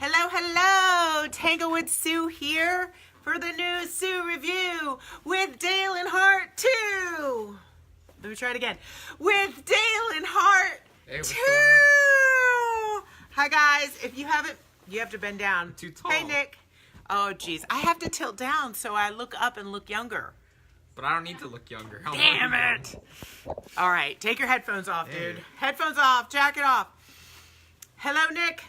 Hello, hello! Tanglewood Sue here for the new Sue Review with Dale and Hart 2. Let me try it again. With Dale and Hart 2. Hi guys. If you haven't, you have to bend down. Too tall. Hey Nick. Oh geez, I have to tilt down so I look up and look younger. But I don't need to look younger. Damn it! All right, take your headphones off, dude. Headphones off, jacket off. Hello, Nick.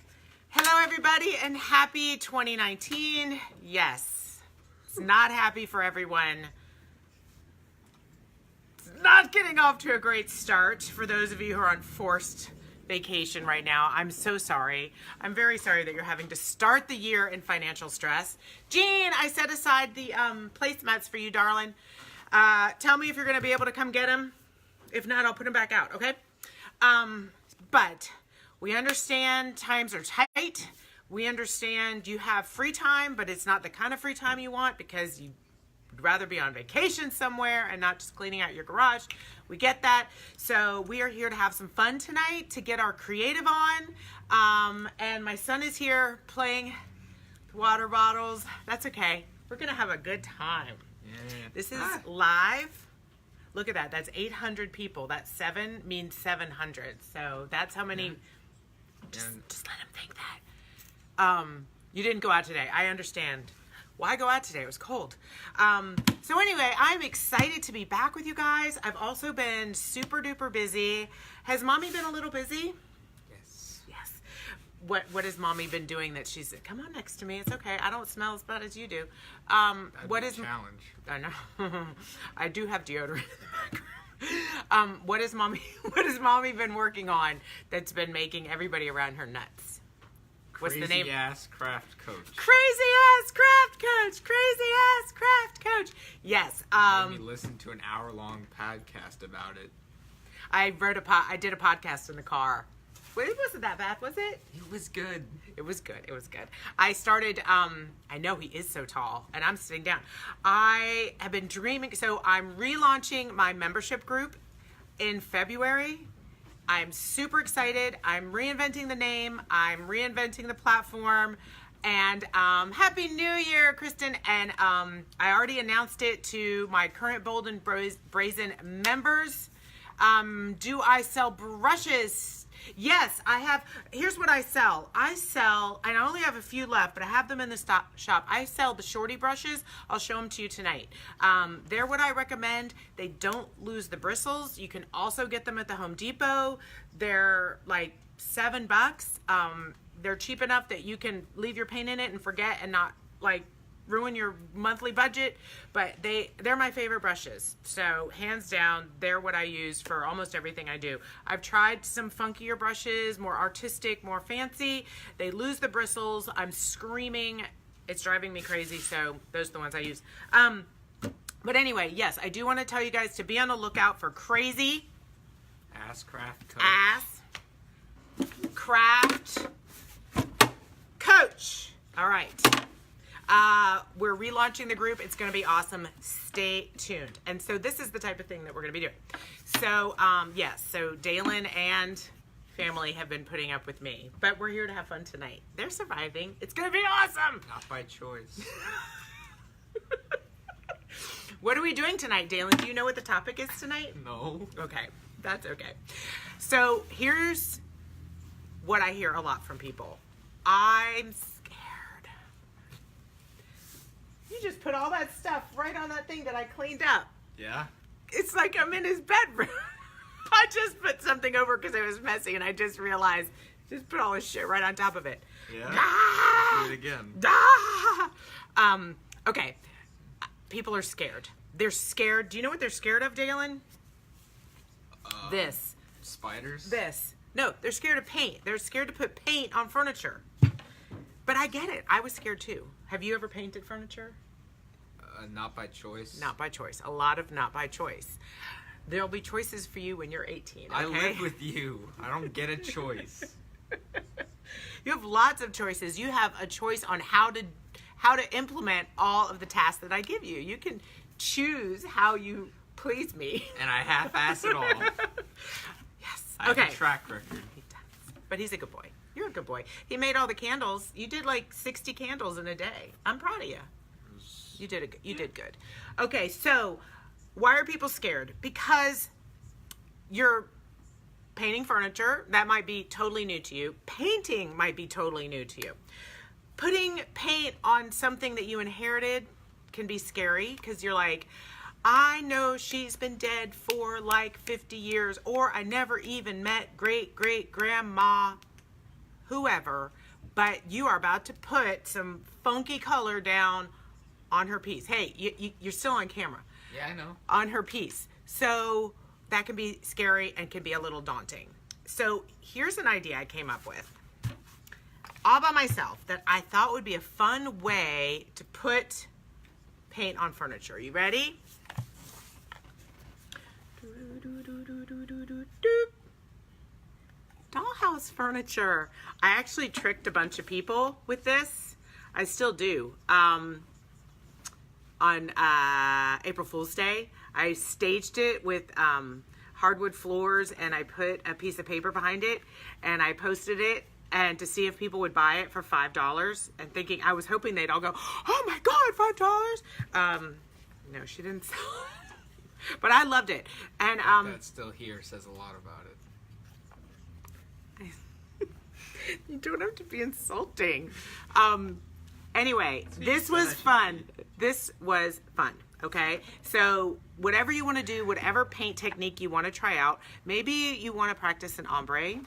Hello, everybody, and happy 2019. Yes, it's not happy for everyone. It's not getting off to a great start for those of you who are on forced vacation right now. I'm so sorry. I'm very sorry that you're having to start the year in financial stress. Jean, I set aside the placemats for you, darling. Tell me if you're going to be able to come get them. If not, I'll put them back out, okay? But we understand times are tight. We understand you have free time, but it's not the kind of free time you want because you would rather be on vacation somewhere and not just cleaning out your garage. We get that. So we are here to have some fun tonight, to get our creative on. And my son is here playing with water bottles. That's okay. We're going to have a good time. Yeah. This is live. Look at that. That's 800 people. That 7 means 700. So that's how many. Just let him think that. You didn't go out today. I understand. Why go out today? It was cold. So anyway, I'm excited to be back with you guys. I've also been super duper busy. Has mommy been a little busy? Yes. Yes. What has mommy been doing that she's, come on next to me. It's okay. I don't smell as bad as you do. What is challenge? I know. I do have deodorant in the background. What has mommy been working on that's been making everybody around her nuts? What's the name? Crazy ass craft coach. Crazy ass craft coach. Crazy ass craft coach. Yes. Made me listen to an hour-long podcast about it. I did a podcast in the car. Well, it wasn't that bad, was it? It was good. It was good. It was good. I started, I know he is so tall, and I'm sitting down. I have been dreaming, so I'm relaunching my membership group in February. I'm super excited. I'm reinventing the name. I'm reinventing the platform. And Happy New Year, Kristen. And I already announced it to my current Bold and Brazen members. Do I sell brushes? Yes, I have. Here's what I sell. I only have a few left, but I have them in the shop. I sell the shorty brushes. I'll show them to you tonight. They're what I recommend. They don't lose the bristles. You can also get them at the Home Depot. They're like $7. They're cheap enough that you can leave your paint in it and forget and not like ruin your monthly budget, but they're my favorite brushes. So hands down, they're what I use for almost everything I do. I've tried some funkier brushes, more artistic, more fancy. They lose the bristles. I'm screaming. It's driving me crazy. So those are the ones I use. But anyway, yes, I do want to tell you guys to be on the lookout for crazy Ass craft coach. ass craft coach. All right. We're relaunching the group. It's going to be awesome. Stay tuned. And so this is the type of thing that we're going to be doing. So, yes, so Dalen and family have been putting up with me, but we're here to have fun tonight. They're surviving. It's going to be awesome. Not by choice. What are we doing tonight, Dalen? Do you know what the topic is tonight? No. Okay. That's okay. So here's what I hear a lot from people. I'm scared. You just put all that stuff right on that thing that I cleaned up. Yeah? It's like I'm in his bedroom. I just put something over because it was messy and I just realized, just put all his shit right on top of it. Yeah? Ah! Do it again. Ah! Okay. People are scared. They're scared. Do you know what they're scared of, Dalen? This. Spiders? This. No, they're scared of paint. They're scared to put paint on furniture. But I get it. I was scared too. Have you ever painted furniture? Not by choice. Not by choice. A lot of not by choice. There'll be choices for you when you're 18, okay? I live with you. I don't get a choice. You have lots of choices. You have a choice on how to implement all of the tasks that I give you. You can choose how you please me. And I half-ass it all. Yes. I Okay. have a track record. He does. But he's a good boy. You're a good boy. He made all the candles. You did like 60 candles in a day. I'm proud of you. You did good. Okay, so why are people scared? Because you're painting furniture. That might be totally new to you. Painting might be totally new to you. Putting paint on something that you inherited can be scary because you're like, I know she's been dead for like 50 years, or I never even met great-great-grandma, whoever, but you are about to put some funky color down on her piece. Hey, you're still on camera. Yeah, I know. On her piece. So that can be scary and can be a little daunting. So here's an idea I came up with all by myself that I thought would be a fun way to put paint on furniture. You ready? Dollhouse furniture. I actually tricked a bunch of people with this. I still do. On April Fool's Day, I staged it with hardwood floors, and I put a piece of paper behind it, and I posted it and to see if people would buy it for $5, and I was hoping they'd all go, oh my God, $5. No, she didn't sell it. But I loved it. And that's still here says a lot about it. You don't have to be insulting. Anyway, this was fun. This was fun. Okay, so whatever you want to do, whatever paint technique you want to try out, maybe you want to practice an ombre,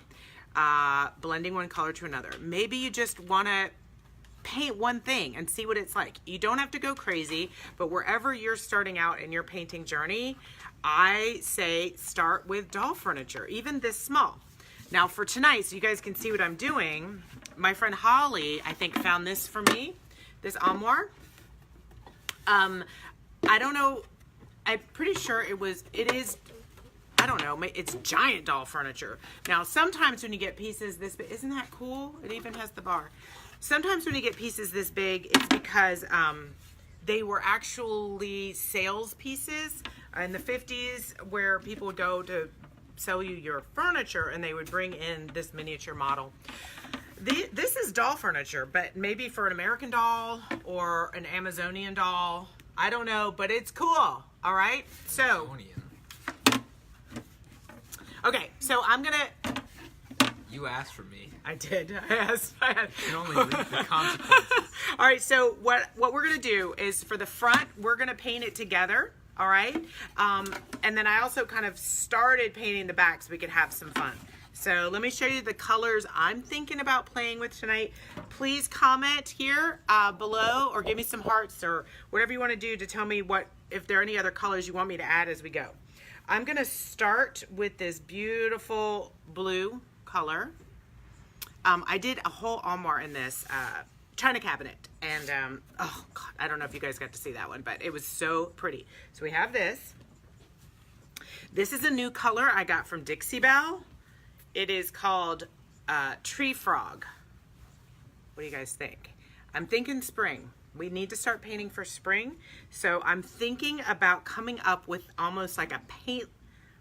blending one color to another. Maybe you just want to paint one thing and see what it's like. You don't have to go crazy, but wherever you're starting out in your painting journey, I say start with doll furniture, even this small. Now for tonight, so you guys can see what I'm doing, my friend Holly, I think, found this for me, this armoire. I don't know, I'm pretty sure it is, I don't know, it's giant doll furniture. Now, sometimes when you get pieces this big, isn't that cool? It even has the bar. Sometimes when you get pieces this big, it's because they were actually sales pieces in the 50s where people would go to sell you your furniture and they would bring in this miniature model. This is doll furniture, but maybe for an American doll or an Amazonian doll. I don't know, but it's cool. All right. So, okay. So I'm gonna. You asked for me. I did. I asked. You can only reap the consequences. All right. So what we're gonna do is for the front, we're gonna paint it together. All right. And then I also kind of started painting the back so we could have some fun. So let me show you the colors I'm thinking about playing with tonight. Please comment here below or give me some hearts or whatever you want to do to tell me if there are any other colors you want me to add as we go. I'm going to start with this beautiful blue color. I did a whole armoire in this china cabinet. And, oh, God, I don't know if you guys got to see that one, but it was so pretty. So we have this. This is a new color I got from Dixie Belle. It is called Tree Frog. What do you guys think? I'm thinking spring. We need to start painting for spring. So I'm thinking about coming up with almost like a paint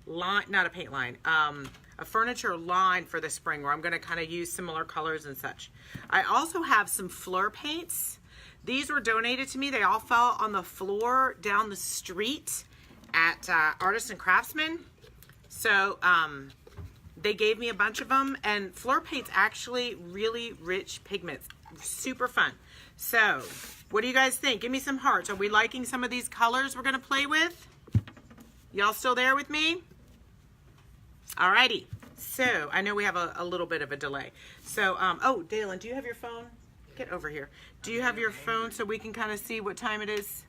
line, not a paint line, a furniture line for the spring where I'm going to kind of use similar colors and such. I also have some floor paints. These were donated to me. They all fell on the floor down the street at Artists and Craftsmen. So, they gave me a bunch of them, and floor paint's actually really rich pigments. Super fun. So, what do you guys think? Give me some hearts. Are we liking some of these colors we're going to play with? Y'all still there with me? Alrighty. So, I know we have a little bit of a delay. So, oh, Dalen, do you have your phone? Get over here. Do you have your phone so we can kind of see what time it is?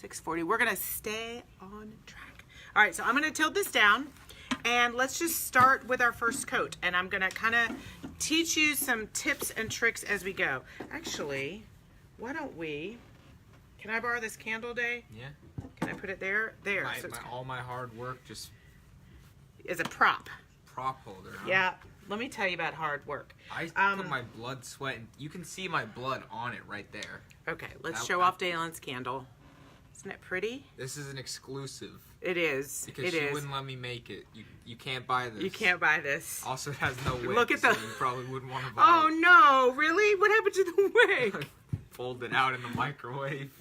6:40. We're going to stay on track. All right, so I'm going to tilt this down. And let's just start with our first coat. And I'm going to kind of teach you some tips and tricks as we go. Actually, why don't can I borrow this candle day? Yeah. Can I put it there? There. So all my hard work just is a prop. Prop holder, huh? Yeah. Let me tell you about hard work. I put my blood, sweat, and you can see my blood on it right there. Okay, let's show off Dalen's candle. Isn't it pretty? This is an exclusive. It is. Because it she is. wouldn't let me make it. You can't buy this. You can't buy this. Also, it has no wick. Look at so the- you probably wouldn't want to buy Oh it. no! Really? What happened to the wig? Fold it out in the microwave.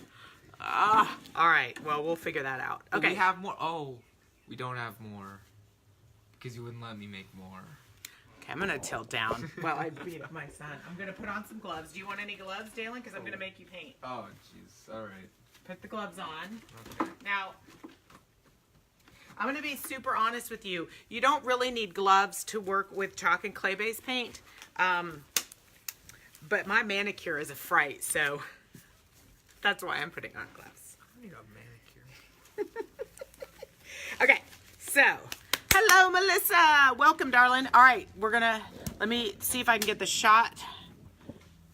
All right. Well, we'll figure that out. Do Okay. we have more? Oh, we don't have more. Because you wouldn't let me make more. Okay, I'm gonna tilt down while I beat my son. I'm gonna put on some gloves. Do you want any gloves, Dalen? Because I'm gonna make you paint. Oh, jeez. All right. Put the gloves on. Okay. Now, I'm gonna be super honest with you. You don't really need gloves to work with chalk and clay-based paint. But my manicure is a fright, so that's why I'm putting on gloves. I need a manicure. Okay, so, hello, Melissa. Welcome, darling. All right, let me see if I can get the shot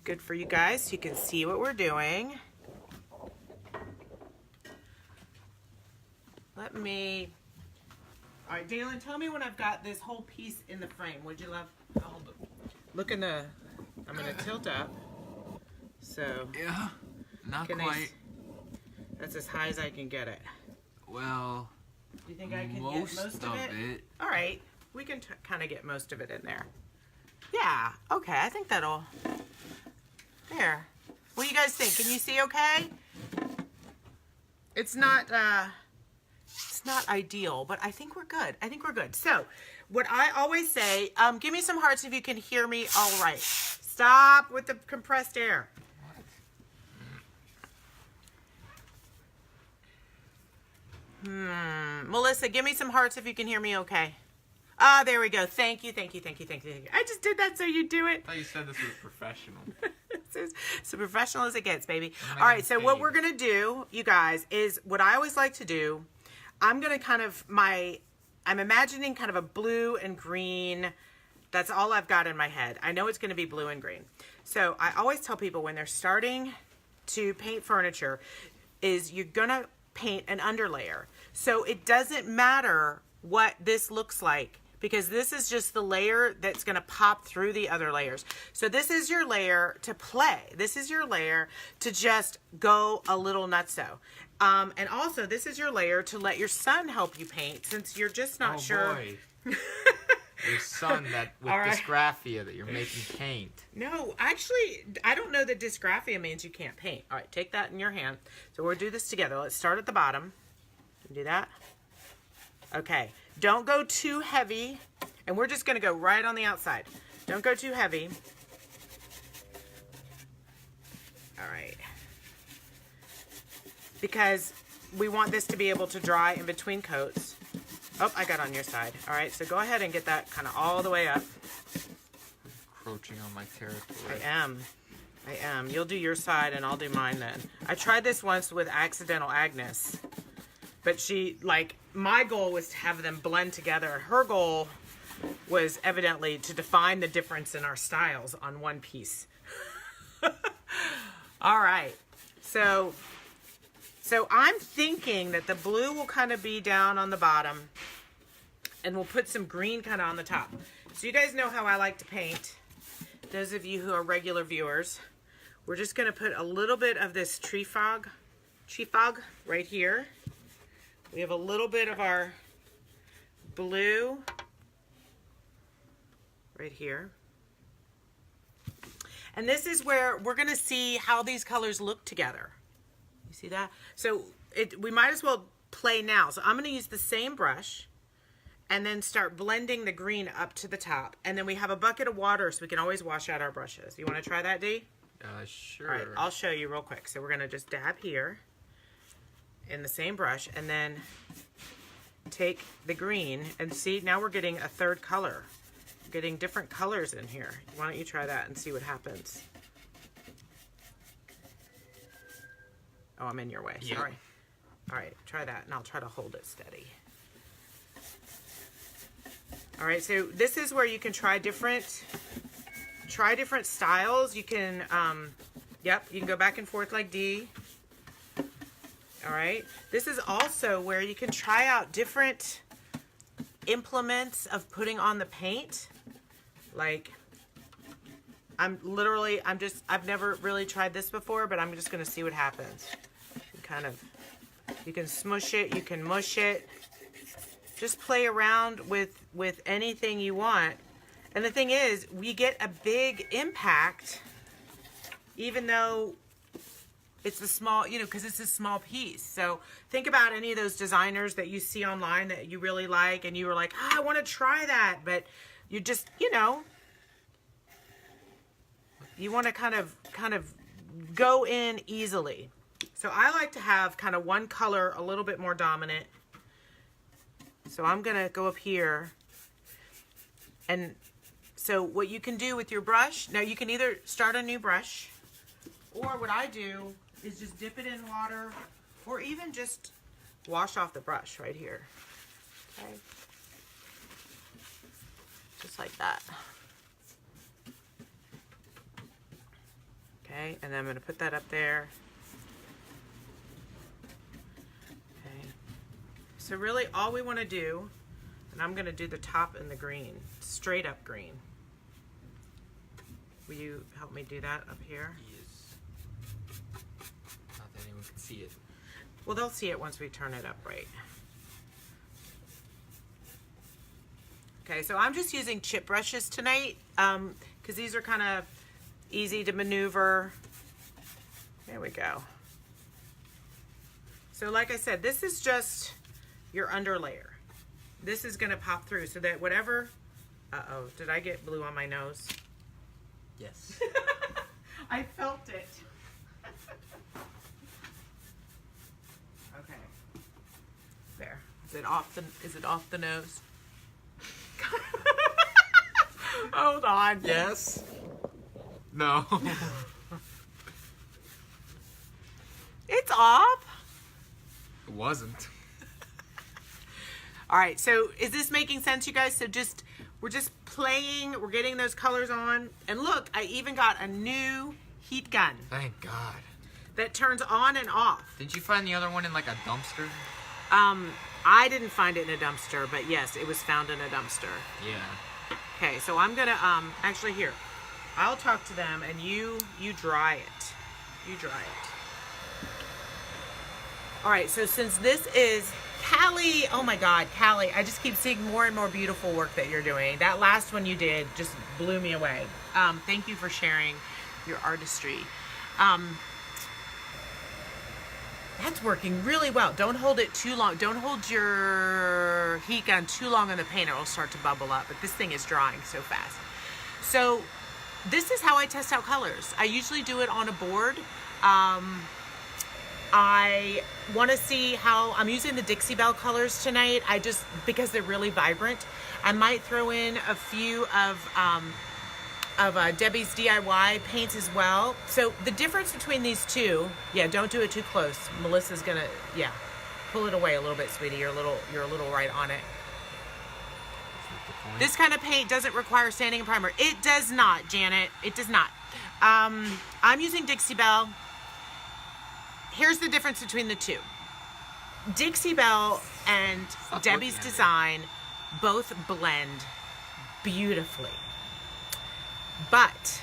good for you guys so you can see what we're doing. All right, Dalen, tell me when I've got this whole piece in the frame. Would you love, look in the, I'm gonna tilt up. So, Yeah, not can I quite. that's as high as I can get it. Well, Do you think I can get most most of it? it. All right, we can kind of get most of it in there. Yeah, okay, I think that'll, there. What do you guys think? Can you see okay? It's not ideal, but I think we're good. I think we're good. So, what I always say, give me some hearts if you can hear me all right. Stop with the compressed air. Melissa, give me some hearts if you can hear me okay. Ah, there we go. Thank you, thank you, thank you, thank you, thank you. I just did that so you do it. I thought you said this was professional. It's as professional as it gets, baby. I'm All right, so getting what paid. we're going to do, you guys, is what I always like to do. I'm going to I'm imagining kind of a blue and green. That's all I've got in my head. I know it's going to be blue and green. So I always tell people when they're starting to paint furniture is you're going to paint an underlayer. So it doesn't matter what this looks like, because this is just the layer that's going to pop through the other layers. So this is your layer to play. This is your layer to just go a little nutso. And also, this is your layer to let your son help you paint, since you're just not sure. Boy. Your son with All right. dysgraphia that you're making paint. No, actually, I don't know that dysgraphia means you can't paint. All right, take that in your hand. So we'll do this together. Let's start at the bottom. Do that. Okay, don't go too heavy, and we're just going to go right on the outside. Don't go too heavy. All right. Because we want this to be able to dry in between coats. Oh, I got on your side. All right, so go ahead and get that kind of all the way up. Encroaching on my territory. I am. You'll do your side and I'll do mine then. I tried this once with Accidental Agnes. But my goal was to have them blend together. Her goal was evidently to define the difference in our styles on one piece. All right. So I'm thinking that the blue will kind of be down on the bottom, and we'll put some green kind of on the top. So you guys know how I like to paint. Those of you who are regular viewers, we're just going to put a little bit of this tree fog right here. We have a little bit of our blue right here. And this is where we're going to see how these colors look together. You see that? So we might as well play now. So I'm going to use the same brush and then start blending the green up to the top. And then we have a bucket of water so we can always wash out our brushes. You want to try that, Dee? Sure. All right, I'll show you real quick. So we're going to just dab here in the same brush and then take the green and see, now we're getting a third color. We're getting different colors in here. Why don't you try that and see what happens? Oh, I'm in your way. Yeah. Sorry. All right, try that, and I'll try to hold it steady. All right, so this is where you can try different styles. You can, you can go back and forth like D. All right, this is also where you can try out different implements of putting on the paint. Like, I've never really tried this before, but I'm just gonna see what happens. Kind of You can smush it, you can mush it. Just play around with anything you want. And the thing is, we get a big impact even though it's a small, you know, because it's a small piece. So think about any of those designers that you see online that you really like and you were like, oh, I want to try that. But you just, you know, you want to kind of go in easily. So I like to have kind of one color a little bit more dominant. So I'm going to go up here. And so what you can do with your brush, now you can either start a new brush, or what I do is just dip it in water, or even just wash off the brush right here. Okay. Just like that. Okay, and then I'm going to put that up there. Okay. So really all we want to do, and I'm going to do the top in the green, straight up green. Will you help me do that up here? Yes. Not that anyone can see it. Well, they'll see it once we turn it up right. Okay, so I'm just using chip brushes tonight because these are kind of easy to maneuver. There we go. So like I said, this is just your under layer. This is going to pop through so that whatever... Uh-oh, did I get blue on my nose? Yes. I felt it. Okay. There. Is it off the nose? Hold on. Yes. No. It's off. It wasn't. All right. So is this making sense, you guys? So we're just playing. We're getting those colors on. And look, I even got a new heat gun Thank God. that turns on and off. Didn't you find the other one in like a dumpster? I didn't find it in a dumpster, but yes, it was found in a dumpster. Yeah. Okay, so I'm gonna actually here. I'll talk to them and you dry it. You dry it. All right, so since this is Callie, oh my God, Callie, I just keep seeing more and more beautiful work that you're doing. That last one you did just blew me away. Thank you for sharing your artistry. That's working really well. Don't hold it too long. Don't hold your heat gun too long on the paint or it'll start to bubble up. But this thing is drying so fast. So this is how I test out colors. I usually do it on a board. I want to see how I'm using the Dixie Belle colors tonight. Because they're really vibrant. I might throw in a few of Debbie's DIY paints as well. So the difference between these two, yeah, don't do it too close. Melissa's gonna, yeah, pull it away a little bit, sweetie. You're a little right on it. This kind of paint doesn't require sanding and primer. It does not, Janet. It does not. I'm using Dixie Belle. Here's the difference between the two. Dixie Belle and Debbie's Design both blend beautifully. But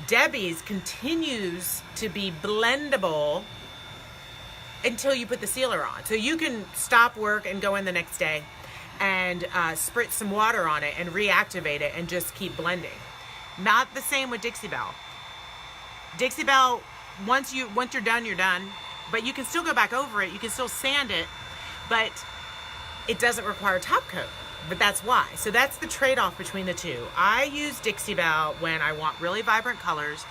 Debbie's continues to be blendable until you put the sealer on. So you can stop work and go in the next day and spritz some water on it and reactivate it and just keep blending. Not the same with Dixie Belle. Dixie Belle, once you're done, you're done. But you can still go back over it. You can still sand it, but it doesn't require a top coat. But that's why. So that's the trade-off between the two. I use Dixie Belle when I want really vibrant colors,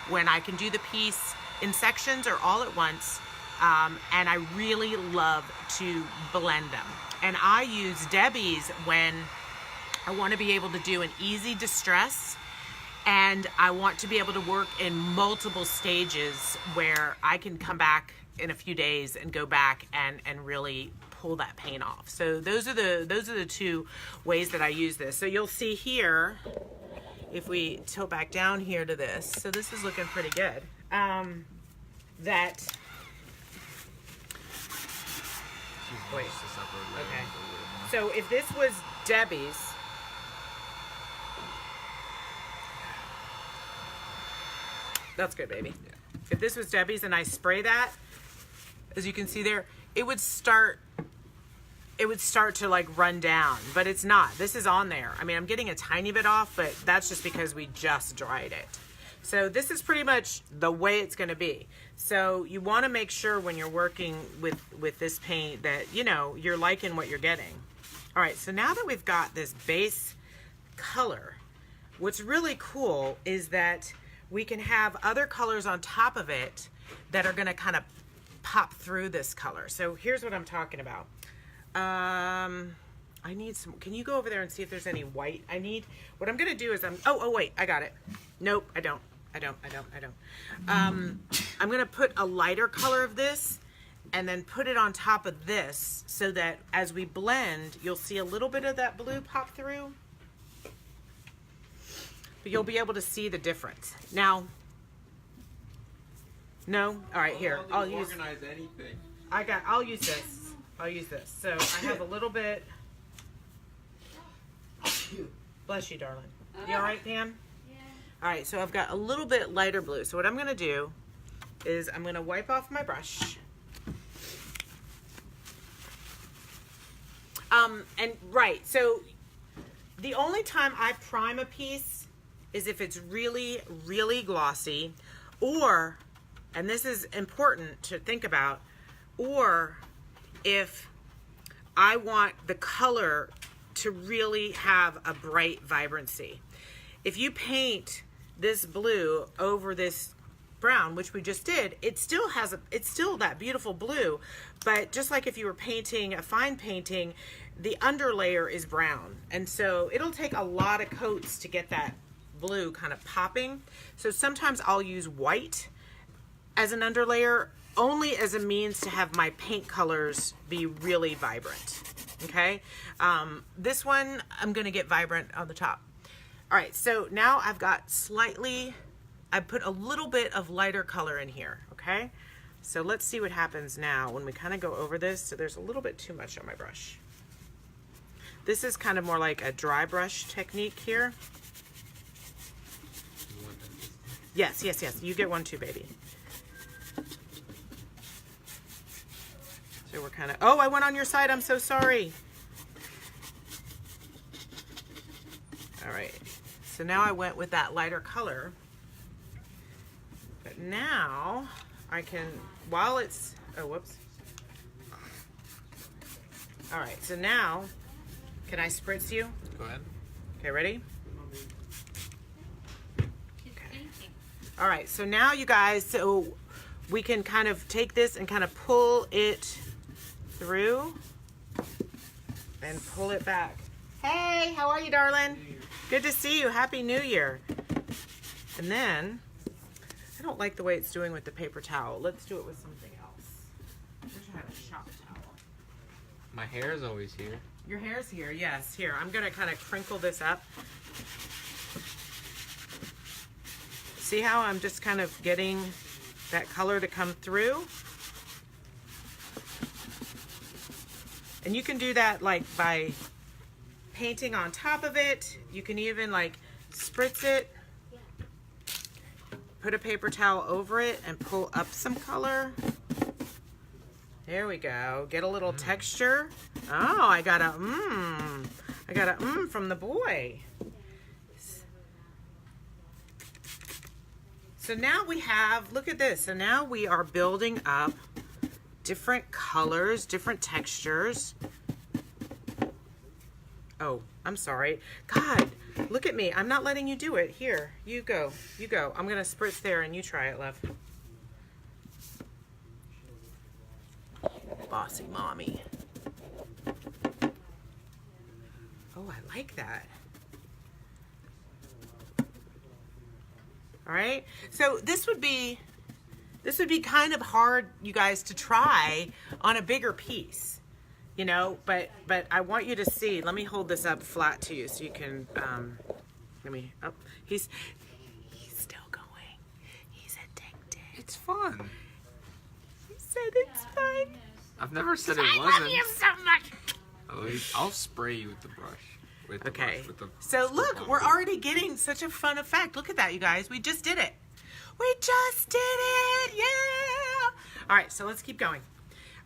when I can do the piece in sections or all at once, and I really love to blend them. And I use Debbie's when I want to be able to do an easy distress, and I want to be able to work in multiple stages where I can come back in a few days and go back and really pull that paint off. So those are the two ways that I use this. So you'll see here, if we tilt back down here to this, so this is looking pretty good. Wait. Okay. So if this was Debbie's, that's good, baby. Yeah. If this was Debbie's and I spray that, as you can see there, it would start to like run down, but it's not. This is on there. I mean, I'm getting a tiny bit off, but that's just because we just dried it. So this is pretty much the way it's going to be. So you want to make sure when you're working with this paint that, you know, you're liking what you're getting. All right, so now that we've got this base color, what's really cool is that we can have other colors on top of it that are going to kind of pop through this color. So here's what I'm talking about. I need some, can you go over there and see if there's any white I need? What I'm going to do is oh wait, I got it. Nope, I don't. I'm going to put a lighter color of this and then put it on top of this so that as we blend, you'll see a little bit of that blue pop through. But you'll be able to see the difference. Now, no? All right, here. I'll use anything. I'll use this. I'll use this. So I have a little bit. Bless you, darling. You all right, Pam? Yeah. All right, so I've got a little bit lighter blue. So what I'm going to do is I'm going to wipe off my brush. And right, so the only time I prime a piece is if it's really, really glossy, or, and this is important to think about, or if I want the color to really have a bright vibrancy. If you paint this blue over this brown, which we just did, it's still that beautiful blue, but just like if you were painting a fine painting, the underlayer is brown, and so it'll take a lot of coats to get that blue kind of popping. So sometimes I'll use white as an underlayer, only as a means to have my paint colors be really vibrant. Okay, this one I'm gonna get vibrant on the top. All right, so now I've got I put a little bit of lighter color in here. Okay, so let's see what happens now when we kind of go over this. So there's a little bit too much on my brush. This is kind of more like a dry brush technique here. Yes, you get one too, baby. So we're kind of, oh, I went on your side, I'm so sorry. All right, so now I went with that lighter color. But now I can, while it's, oh, whoops. All right, so now, can I spritz you? Go ahead. Okay, ready? All right, so now you guys, so we can kind of take this and kind of pull it through and pull it back. Hey, how are you, darling? Good to see you. Happy New Year. And then, I don't like the way it's doing with the paper towel. Let's do it with something else. I wish I had a shop towel. My hair is always here. Your hair's here, yes. Here, I'm gonna kind of crinkle this up. See how I'm just kind of getting that color to come through? And you can do that like by painting on top of it. You can even like spritz it, put a paper towel over it and pull up some color. There we go. Get a little texture. Oh, I got a from the boy. So now we have, look at this. So now we are building up different colors, different textures. Oh, I'm sorry. God, look at me. I'm not letting you do it. Here, you go. You go. I'm going to spritz there and you try it, love. Bossy mommy. Oh, I like that. All right. So this would be kind of hard, you guys, to try on a bigger piece, you know, but I want you to see. Let me hold this up flat to you so you can, oh, he's still going. He's addicted. It's fun. He said it's fun. I've never said it wasn't. I love you so much. I'll spray you with the brush. Okay. With the so look, we're already getting such a fun effect. Look at that, you guys. We just did it. We just did it. Yeah. All right, so let's keep going.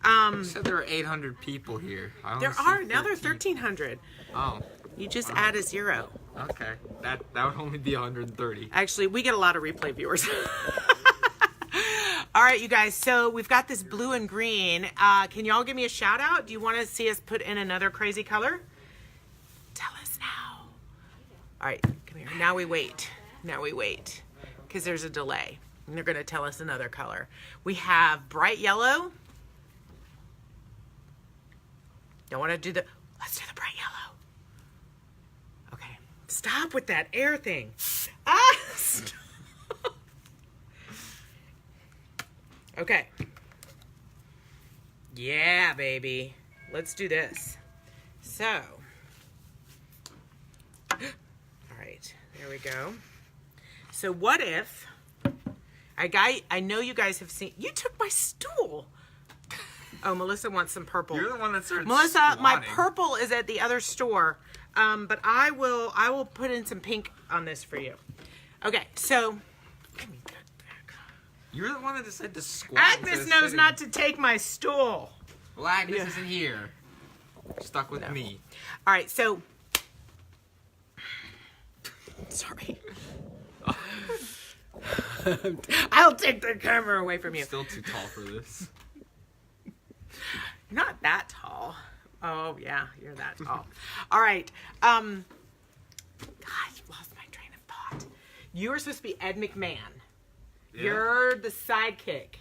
You said there were 800 people here. I only There see are. Now there are 13. 1,300. Oh, You just add a 0. okay. That would only be 130. Actually, we get a lot of replay viewers. All right, you guys. So we've got this blue and green. Can y'all give me a shout out? Do you want to see us put in another crazy color? Tell us now. All right, come here. Now we wait. Because there's a delay. And they're going to tell us another color. We have bright yellow. Don't want to do the... Let's do the bright yellow. Okay. Stop with that air thing. Stop. Okay. Yeah, baby. Let's do this. So. All right. There we go. So what if... I know you guys have seen... You took my stool. Oh, Melissa wants some purple. You're the one that started Melissa, squatting. my purple is at the other store. But I will put in some pink on this for you. Okay, so... You're the one that decided to squat. Agnes knows not to take my stool. Well, Agnes isn't here. Stuck with me. All right, so... Sorry. I'll take the camera away from you. Still too tall for this. You're not that tall. Oh, yeah, you're that tall. All right. God, I lost my train of thought. You were supposed to be Ed McMahon. Yeah. You're the sidekick.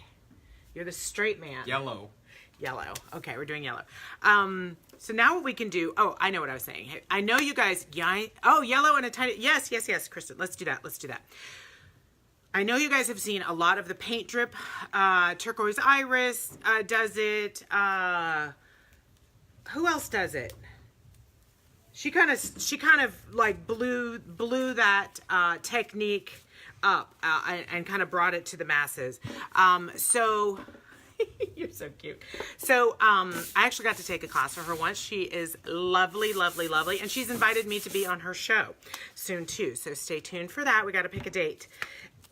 You're the straight man. Yellow. Yellow. Okay, we're doing yellow. So now what we can do... Oh, I know what I was saying. I know you guys... Oh, yellow and a tiny... Yes, Kristen. Let's do that. I know you guys have seen a lot of the paint drip. Turquoise Iris does it. Who else does it? She kind of like blew that technique up and kind of brought it to the masses. So you're so cute. So I actually got to take a class from her once. She is lovely, lovely, lovely, and she's invited me to be on her show soon too. So stay tuned for that. We got to pick a date.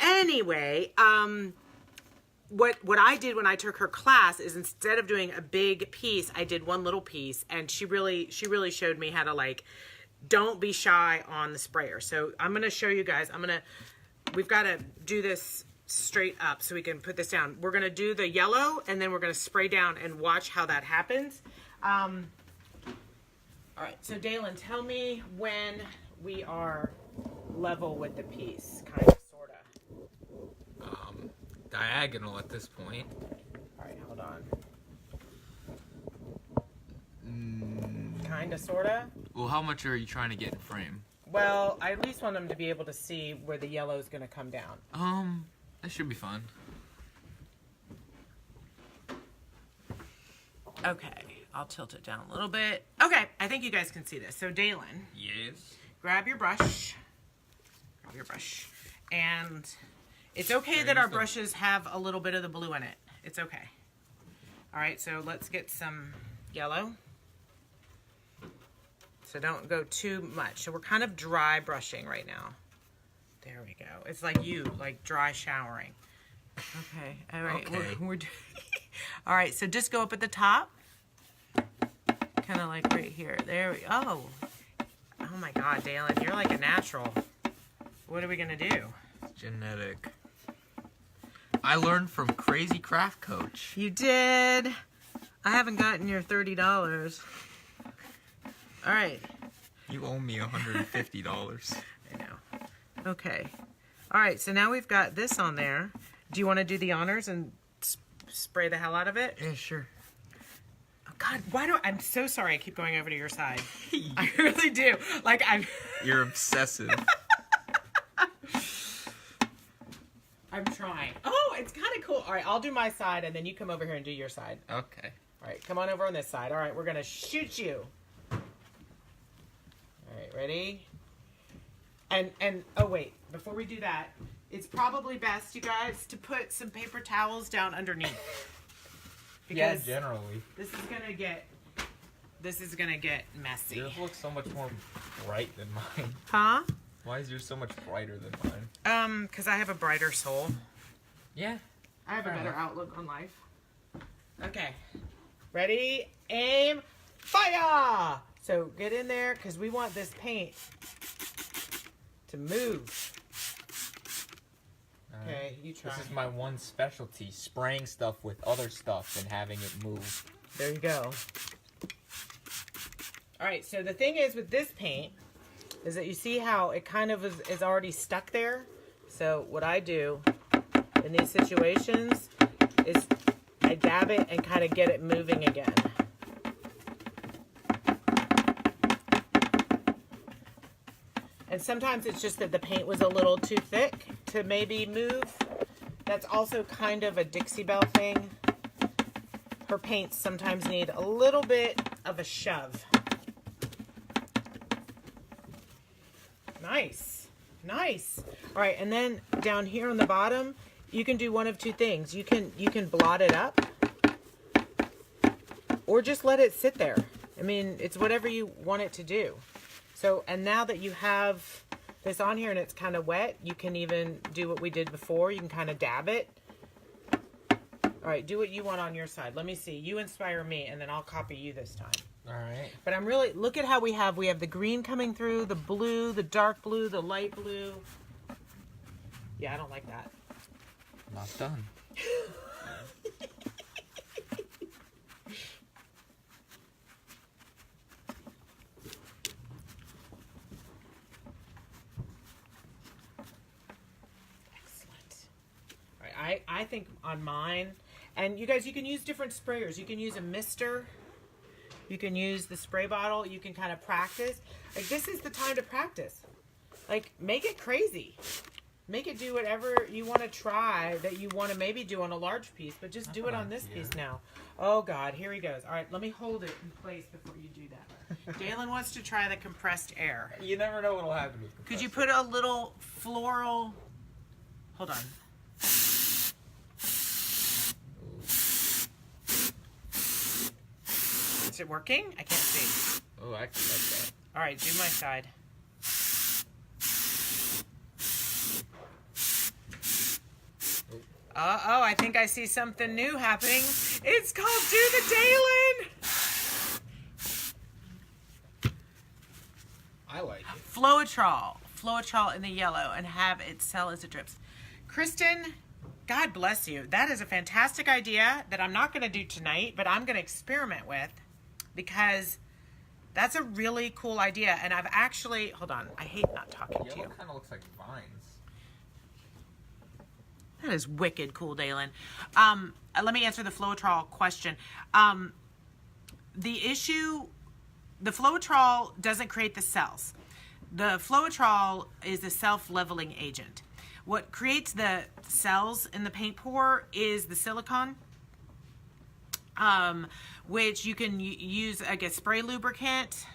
Anyway, what I did when I took her class is instead of doing a big piece, I did one little piece, and she really showed me how to, like, don't be shy on the sprayer. So I'm gonna show you guys. We've got to do this straight up so we can put this down. We're gonna do the yellow, and then we're gonna spray down and watch how that happens. All right. So Dalen, tell me when we are level with the piece, kind of. Diagonal at this point. All right, hold on. Kinda, sorta. Well, how much are you trying to get in frame? Well, I at least want them to be able to see where the yellow is gonna come down. That should be fun. Okay, I'll tilt it down a little bit. Okay, I think you guys can see this. So, Dalen, Yes. grab your brush. And it's okay that our brushes have a little bit of the blue in it. It's okay. All right, so let's get some yellow. So don't go too much. So we're kind of dry brushing right now. There we go. It's like dry showering. Okay, all right. Okay. We're all right, so just go up at the top. Kind of like right here. There we go. Oh my God, Dalen, you're like a natural. What are we gonna do? Genetic. I learned from Crazy Craft Coach. You did. I haven't gotten your $30. All right. You owe me $150. I know. Okay. All right, so now we've got this on there. Do you want to do the honors and spray the hell out of it? Yeah, sure. Oh God, I'm so sorry I keep going over to your side. I really do. Like, You're obsessive. I'm trying. Oh, it's kind of cool. All right, I'll do my side, and then you come over here and do your side. Okay. All right, come on over on this side. All right, we're going to shoot you. All right, ready? And oh, wait. Before we do that, it's probably best, you guys, to put some paper towels down underneath. Because generally. this is gonna get messy. Yours looks so much more bright than mine. Huh? Why is yours so much brighter than mine? Because I have a brighter soul. Yeah. I have a better outlook on life. Okay. Ready, aim, fire! So get in there because we want this paint to move. Okay, you try. This is my one specialty, spraying stuff with other stuff and having it move. There you go. All right, so the thing is with this paint is that you see how it kind of is already stuck there. So what I do in these situations is I dab it and kind of get it moving again. And sometimes it's just that the paint was a little too thick to maybe move. That's also kind of a Dixie Belle thing. Her paints sometimes need a little bit of a shove. Nice. Nice. All right, and then down here on the bottom, you can do one of two things. You can blot it up or just let it sit there. I mean, it's whatever you want it to do. So, and now that you have this on here and it's kind of wet, you can even do what we did before. You can kind of dab it. All right, do what you want on your side. Let me see. You inspire me, and then I'll copy you this time. All right. But I'm really, look at how we have the green coming through, the blue, the dark blue, the light blue. Yeah, I don't like that. Not done. I think on mine, and you guys, you can use different sprayers. You can use a mister. You can use the spray bottle. You can kind of practice. Like, this is the time to practice. Like, make it crazy. Make it do whatever you want to try that you want to maybe do on a large piece, but just do it on this piece now. Oh, God, here he goes. All right, let me hold it in place before you do that. Dalen wants to try the compressed air. You never know what'll happen with Could you put a little floral... Hold on. Is it working? I can't see. Oh, I actually like that. All right, do my side. Uh-oh, I think I see something new happening. It's called Do the Dalen! I like it. Floetrol in the yellow, and have it sell as it drips. Kristen, God bless you. That is a fantastic idea that I'm not going to do tonight, but I'm going to experiment with, because that's a really cool idea. And I've actually, hold on, I hate not talking to you. Yellow kind of looks like vines. That is wicked cool, Dalen. Let me answer the Floetrol question. The Floetrol doesn't create the cells. The Floetrol is a self-leveling agent. What creates the cells in the paint pour is the silicone, which you can use like a spray lubricant.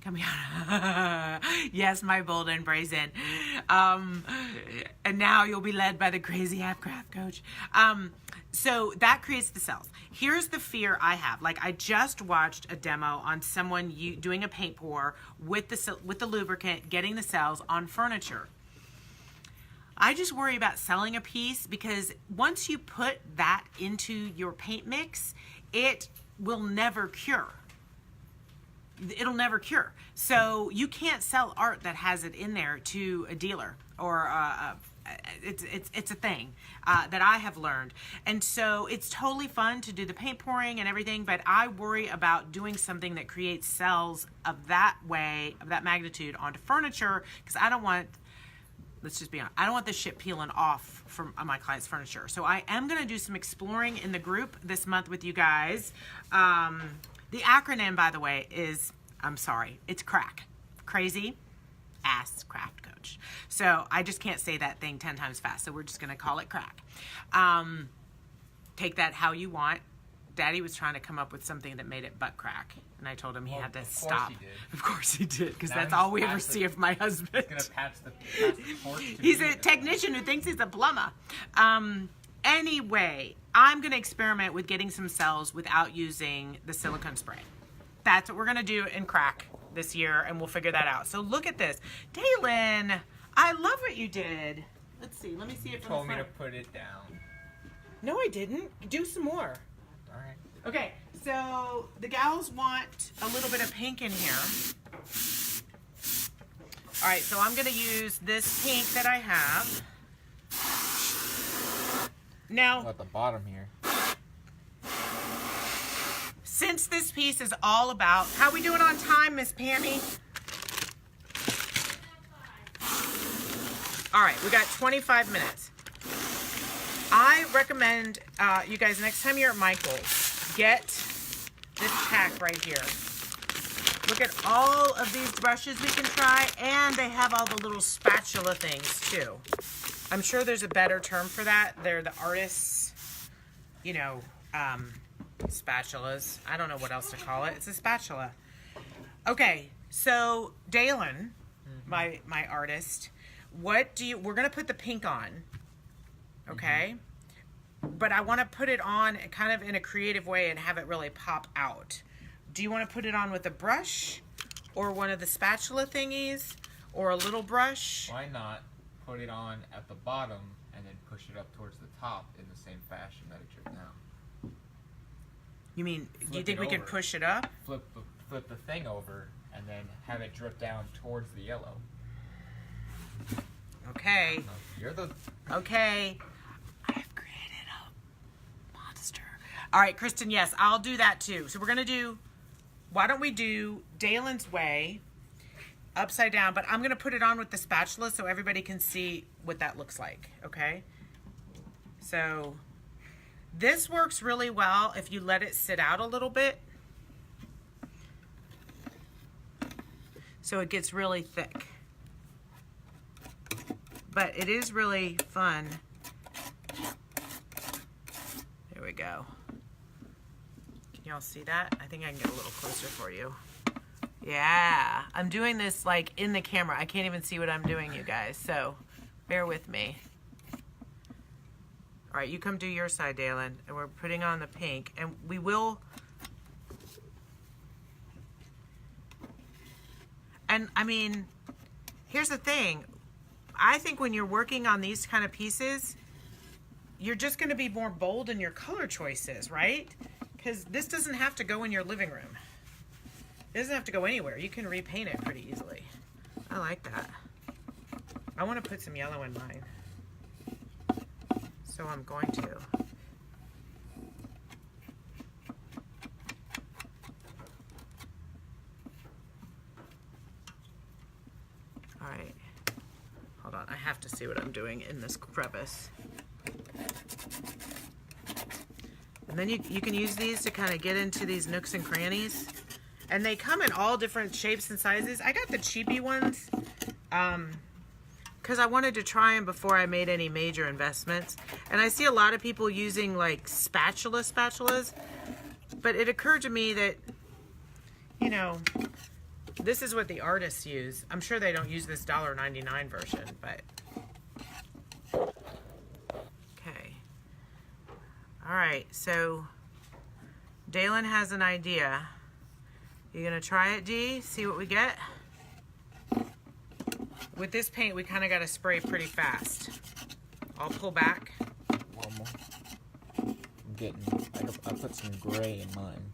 Coming out. Yes, my bold and brazen. And now you'll be led by the crazy half-craft coach. So that creates the cells. Here's the fear I have. Like, I just watched a demo on someone doing a paint pour with the lubricant, getting the cells on furniture. I just worry about selling a piece, because once you put that into your paint mix, it will never cure. It'll never cure. So you can't sell art that has it in there to a dealer, or it's a thing that I have learned. And so it's totally fun to do the paint pouring and everything, but I worry about doing something that creates cells of that way, of that magnitude, onto furniture, because I don't want, let's just be honest, I don't want this shit peeling off from my client's furniture. So I am going to do some exploring in the group this month with you guys. The acronym, by the way, is, I'm sorry, it's CRACK. Crazy Ass Craft Coach. So I just can't say that thing 10 times fast, so we're just going to call it CRACK. Take that how you want. Daddy was trying to come up with something that made it butt crack, and I told him he had to stop. Of course he did, because that's all we ever see of my husband. He's going to patch the porch. He's a technician who thinks he's a plumber. Anyway, I'm going to experiment with getting some cells without using the silicone spray. That's what we're going to do in CRACK this year, and we'll figure that out. So look at this. Dalen, I love what you did. Let's see. Let me see if you told me to put it down. No, I didn't. Do some more. All right. Okay, so the gals want a little bit of pink in here. All right, so I'm gonna use this pink that I have. Now, At the bottom here. since this piece is all about, how we doing on time, Miss Pammy? All right, we got 25 minutes. I recommend you guys, next time you're at Michael's, get this pack right here. Look at all of these brushes we can try, and they have all the little spatula things too. I'm sure there's a better term for that. They're the artists, you know, spatulas. I don't know what else to call it. It's a spatula. Okay, so Dalen, my artist, what do you, we're gonna put the pink on, okay? But I wanna put it on kind of in a creative way and have it really pop out. Do you wanna put it on with a brush or one of the spatula thingies or a little brush? Why not put it on at the bottom and then push it up towards the top in the same fashion that it dripped down? You mean, do you Flip think it we could over. push it up? Flip the thing over and then have it drip down towards the yellow. Okay, You're the okay. I have created a monster. All right, Kristen, yes, I'll do that too. So we're gonna do, why don't we do Dalen's way, upside down, but I'm gonna put it on with the spatula so everybody can see what that looks like, okay? So this works really well if you let it sit out a little bit. So it gets really thick. But it is really fun. There we go. Can y'all see that? I think I can get a little closer for you. Yeah, I'm doing this like in the camera. I can't even see what I'm doing, you guys, so bear with me. All right, you come do your side, Dalen, and we're putting on the pink, and we will. And I mean, here's the thing. I think when you're working on these kind of pieces, you're just going to be more bold in your color choices, right? Because this doesn't have to go in your living room. It doesn't have to go anywhere. You can repaint it pretty easily. I like that. I want to put some yellow in mine. So I'm going to. All right. Hold on, I have to see what I'm doing in this crevice. And then you can use these to kind of get into these nooks and crannies. And they come in all different shapes and sizes. I got the cheapy ones because I wanted to try them before I made any major investments. And I see a lot of people using like spatulas. But it occurred to me that, you know, this is what the artists use. I'm sure they don't use this $1.99 version, but. Okay. All right, so Dalen has an idea. You gonna try it, Dee? See what we get? With this paint, we kind of got to spray pretty fast. I'll pull back. one more. I put some gray in mine.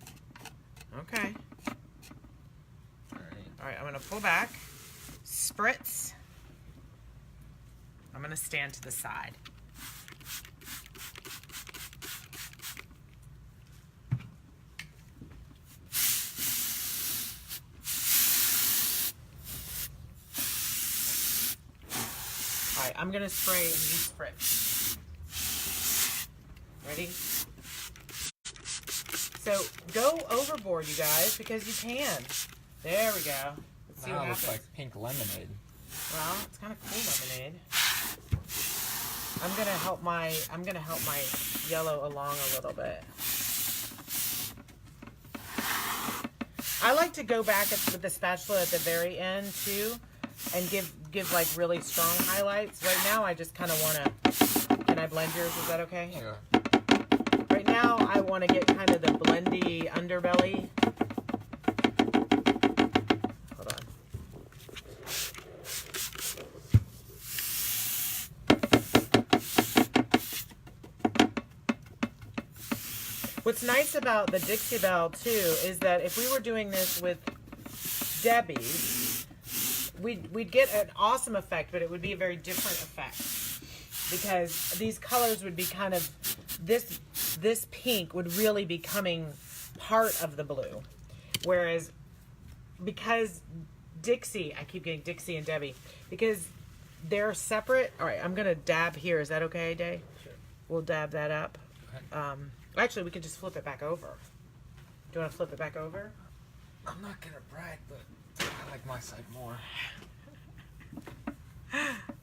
Okay. Alright. All right, I'm gonna pull back. Spritz. I'm gonna stand to the side. All right, I'm gonna spray and you spritz. Ready? So go overboard, you guys, because you can. There we go. Let's see Now what it looks happens. like pink lemonade. Well, it's kind of cool lemonade. I'm gonna help my yellow along a little bit. I like to go back with the spatula at the very end too, and give like really strong highlights. Right now, I just kind of want to. Can I blend yours? Is that okay? Yeah. Right now, I want to get kind of the blendy underbelly. Hold on. What's nice about the Dixie Belle too is that if we were doing this with Debbie, we'd get an awesome effect, but it would be a very different effect because these colors would be kind of this pink would really be coming part of the blue, whereas because Dixie, I keep getting Dixie and Debbie because they're separate. All right, I'm gonna dab here. Is that okay, Day? Sure. We'll dab that up. Okay. Actually, we could just flip it back over. Do you want to flip it back over? I'm not gonna brag, but I like my side more.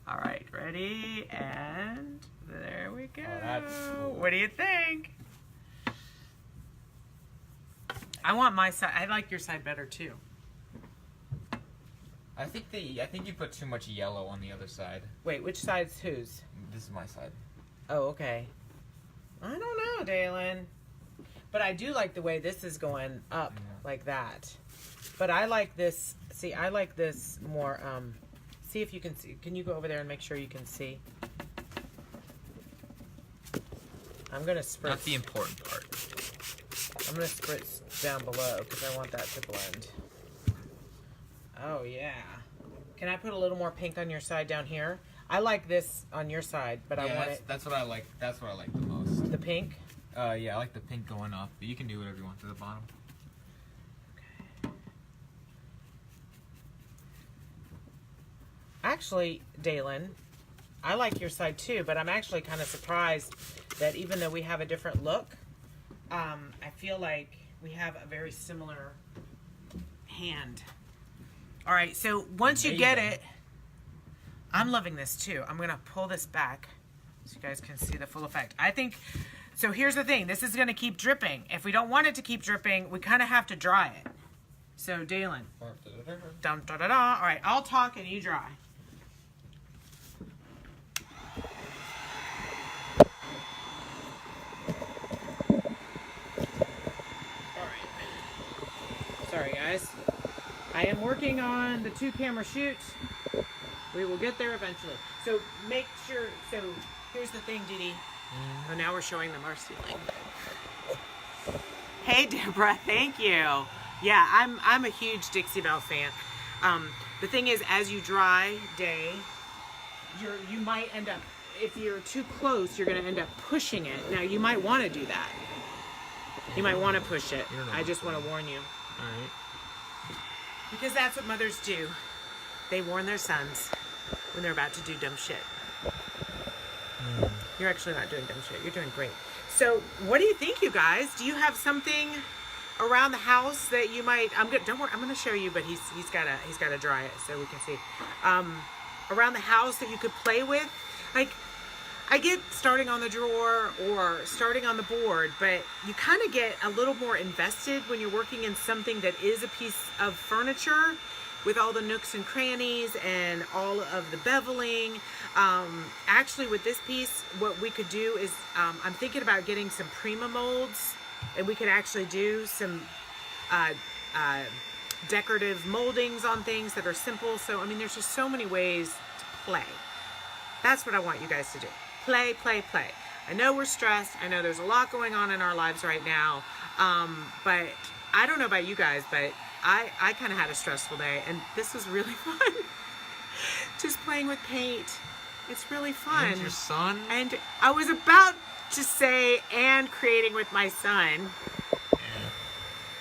All right, ready? And there we go. Oh, that's cool. What do you think? I want my side. I like your side better too. I think you put too much yellow on the other side. Wait, which side's whose? This is my side. Oh, okay. I don't know, Dalen. But I do like the way this is going up like that. But I like this. See, I like this more. See if you can see. Can you go over there and make sure you can see? I'm going to spritz. Not the important part. I'm going to spritz down below because I want that to blend. Oh, yeah. Can I put a little more pink on your side down here? I like this on your side, but I want it... That's what I like. That's what I like the most. The pink? Yeah, I like the pink going up, but you can do whatever you want to the bottom. Okay. Actually, Dalen, I like your side too, but I'm actually kind of surprised that even though we have a different look, I feel like we have a very similar hand. All right, so once you get it, I'm loving this too. I'm going to pull this back so you guys can see the full effect. I think, so here's the thing. This is going to keep dripping. If we don't want it to keep dripping, we kind of have to dry it. So, Dalen. Dum, da, da, da. All right, I'll talk and you dry. All right. Sorry, guys. I am working on the 2-camera shoot. We will get there eventually. So make sure, so here's the thing, Didi. Oh, now we're showing them our ceiling. Hey, Deborah, thank you. Yeah, I'm a huge Dixie Belle fan. The thing is, as you dry, Day, you might end up, if you're too close, you're going to end up pushing it. Now, you might want to do that. You might want to push it. I just want to warn you. All right. Because that's what mothers do. They warn their sons when they're about to do dumb shit. You're actually not doing dumb shit. You're doing great. So, what do you think, you guys? Do you have something around the house that you might? Don't worry. I'm going to show you, but he's got to dry it so we can see. Around the house that you could play with, like. I get starting on the drawer or starting on the board, but you kind of get a little more invested when you're working in something that is a piece of furniture with all the nooks and crannies and all of the beveling. Actually, with this piece, what we could do is, I'm thinking about getting some Prima molds, and we could actually do some decorative moldings on things that are simple. So, I mean, there's just so many ways to play. That's what I want you guys to do. Play, play, play. I know we're stressed. I know there's a lot going on in our lives right now. But I don't know about you guys, but I kind of had a stressful day, and this was really fun. Just playing with paint. It's really fun. And your son? And I was about to say, and creating with my son.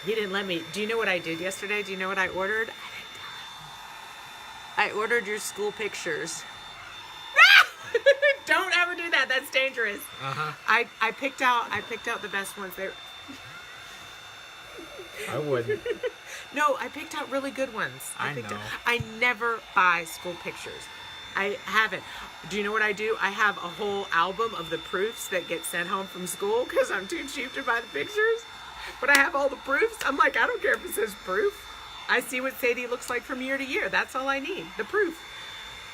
He didn't let me. Do you know what I did yesterday? Do you know what I ordered? I didn't tell him. I ordered your school pictures. Don't ever do that. That's dangerous. I picked out the best ones. I wouldn't. No, I picked out really good ones. I know. I never buy school pictures. I haven't. Do you know what I do? I have a whole album of the proofs that get sent home from school because I'm too cheap to buy the pictures. But I have all the proofs. I'm like, I don't care if it says proof. I see what Sadie looks like from year to year. That's all I need, the proof.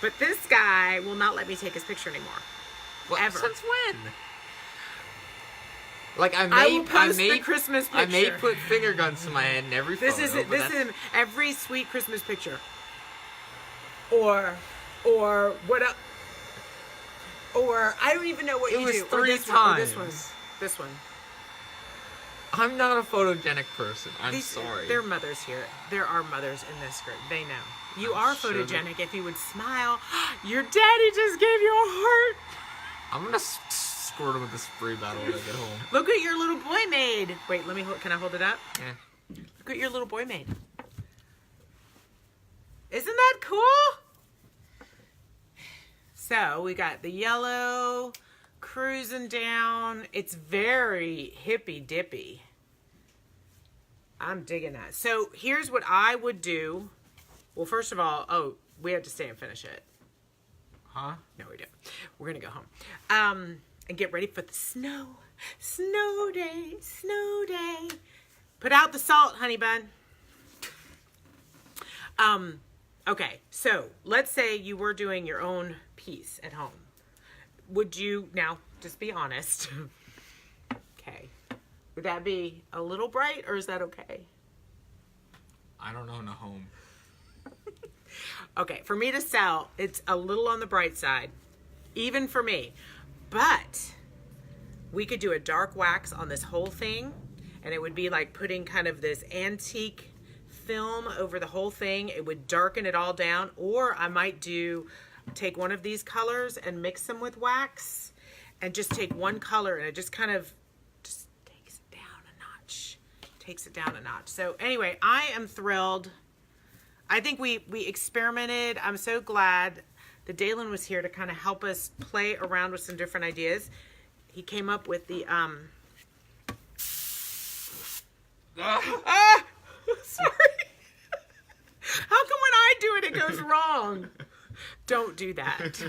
But this guy will not let me take his picture anymore. Well, ever. Since when? Like I will post the Christmas picture. I may put finger guns to my head in every photo. This is every sweet Christmas picture. Or what? Or I don't even know what you do. It was 3 or this times. One, or this one. This one. I'm not a photogenic person. I'm These- sorry. There are mothers here. There are mothers in this group. They know. You are sure that- photogenic if you would smile. Your daddy just gave you a heart. I'm gonna squirt him with the spray bottle when I get home. Look what your little boy made. Wait, let me hold. Can I hold it up? Yeah. Look what your little boy made. Isn't that cool? So we got the yellow cruising down. It's very hippy dippy. I'm digging that. So here's what I would do. Well, first of all, we have to stay and finish it. Huh? No, we don't. We're gonna go home. And get ready for the snow. Snow day, snow day. Put out the salt, honey bun. Okay, so let's say you were doing your own piece at home. Would you, now, just be honest. Okay. Would that be a little bright or is that okay? I don't know, Nahome. Okay, for me to sell, it's a little on the bright side, even for me. But we could do a dark wax on this whole thing, and it would be like putting kind of this antique film over the whole thing. It would darken it all down. Or I might take one of these colors and mix them with wax, and just take one color, and it just kind of just takes it down a notch. Takes it down a notch. So anyway, I am thrilled. I think we experimented. I'm so glad that Dalen was here to kind of help us play around with some different ideas. He came up with the sorry. How come when I do it, it goes wrong? Don't do that.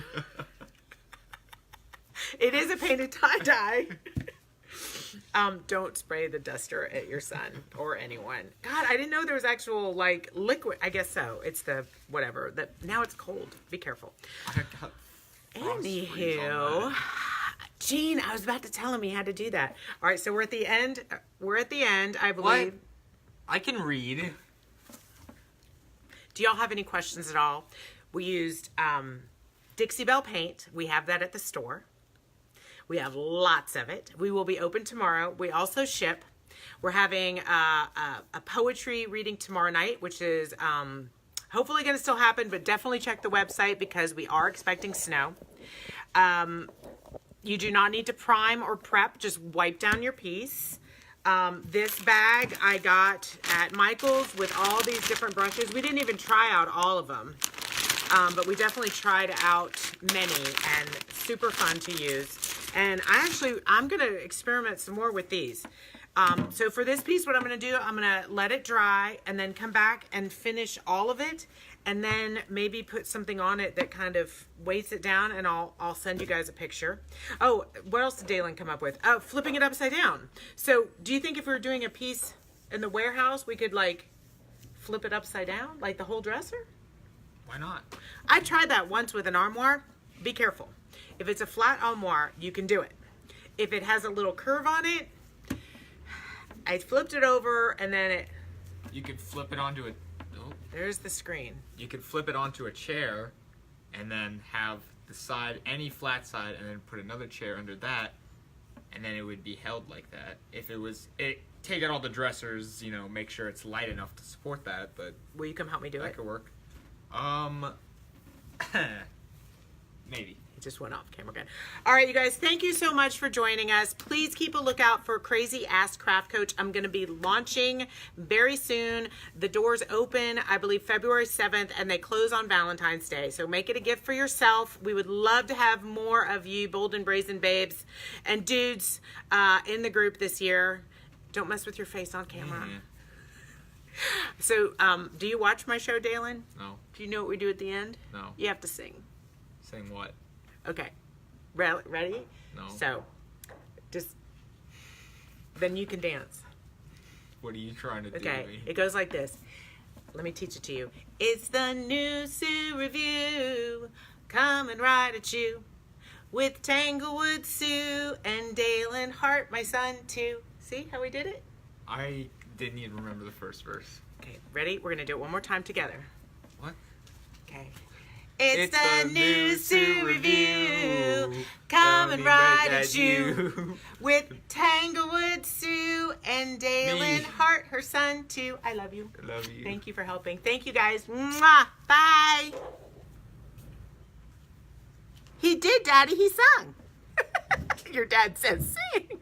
It is a painted tie-dye. Don't spray the duster at your son or anyone. God, I didn't know there was actual like liquid. I guess so. It's the whatever. That now it's cold. Be careful. I got frost freeze on Anywho, that. Gene, I was about to tell him he had to do that. All right, so we're at the end. We're at the end, I believe. What? I can read. Do y'all have any questions at all? We used Dixie Belle paint. We have that at the store. We have lots of it. We will be open tomorrow. We also ship. We're having a poetry reading tomorrow night, which is hopefully going to still happen, but definitely check the website because we are expecting snow. You do not need to prime or prep. Just wipe down your piece. This bag I got at Michael's with all these different brushes. We didn't even try out all of them, but we definitely tried out many and super fun to use. And I'm going to experiment some more with these. So for this piece, what I'm going to do, I'm going to let it dry and then come back and finish all of it. And then maybe put something on it that kind of weights it down, and I'll send you guys a picture. Oh, what else did Dalen come up with? Oh, flipping it upside down. So do you think if we were doing a piece in the warehouse, we could like flip it upside down, like the whole dresser? Why not? I tried that once with an armoire. Be careful. If it's a flat armoire, you can do it. If it has a little curve on it, I flipped it over and then You could flip it onto a. Oh, there's the screen. you could flip it onto a chair, and then have the side, any flat side, and then put another chair under that, and then it would be held like that. If it was, take out all the dressers, make sure it's light enough to support that, but Will you come help me do that it? could work. Maybe. It just went off camera again. All right, you guys, thank you so much for joining us. Please keep a lookout for Crazy Ass Craft Coach. I'm going to be launching very soon. The doors open, I believe, February 7th, and they close on Valentine's Day. So make it a gift for yourself. We would love to have more of you bold and brazen babes and dudes in the group this year. Don't mess with your face on camera. Mhm. So, do you watch my show, Dalen? No. Do you know what we do at the end? No. You have to sing. Saying what? Okay. Ready? No. So, just, then you can dance. What are you trying to do to Okay. me? It goes like this. Let me teach it to you. It's the New Sue Revue coming right at you with Tanglewood Sue and Dalen Hart, my son, too. See how we did it? I didn't even remember the first verse. Okay. Ready? We're going to do it one more time together. What? Okay. It's the new Sue Revue. Coming right at you. With Tanglewood Sue and Dalen Me. Hart, her son, too. I love you. I love you. Thank you for helping. Thank you, guys. Mwah. Bye. He did, Daddy. He sung. Your dad says sing.